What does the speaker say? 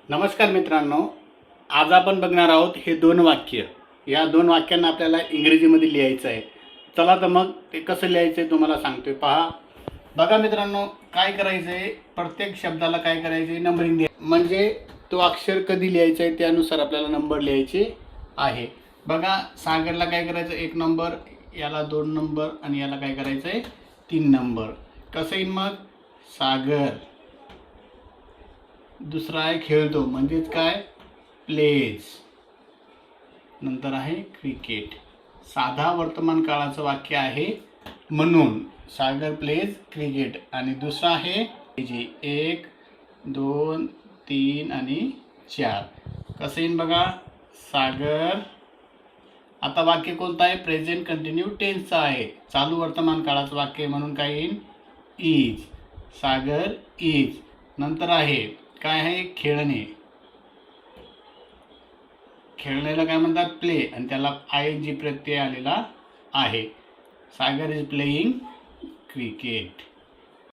नमस्कार मित्रांनो, आज आपण बघणार आहोत हे दोन वाक्य. या दोन वाक्यांना आपल्याला इंग्रजीमध्ये लिहायचं आहे. चला तर मग ते कसं लिहायचं आहे तुम्हाला सांगतोय. पहा बघा मित्रांनो, काय करायचं आहे, प्रत्येक शब्दाला काय करायचं आहे, नंबरिंग द्यायचं. म्हणजे तो अक्षर कधी लिहायचं आहे त्यानुसार आपल्याला नंबर लिहायचे आहे. बघा, सागरला काय करायचं, 1 नंबर, याला 2 नंबर आणि याला काय करायचं आहे, 3 नंबर. कसं येईल मग, सागर. दुसरा आहे खेळतो, म्हणजेच काय, प्लेज. नंतर आहे क्रिकेट. साधा वर्तमान काळाचं वाक्य आहे, म्हणून सागर प्लेज क्रिकेट. आणि दुसरा आहे 1 2 3 आणि 4. कसं येईल बघा, सागर. आता वाक्य कोणतं आहे, प्रेझेंट कंटिन्यू टेन्सचं आहे, चालू वर्तमान काळाचं वाक्य, म्हणून काय येईल, इज. Sagar is. नंतर आहे काय आहे, खेळणे. खेळण्याला काय म्हणतात, प्ले, आणि त्याला ING प्रत्यय आलेला आहे. सागर इज प्लेइंग क्रिकेट.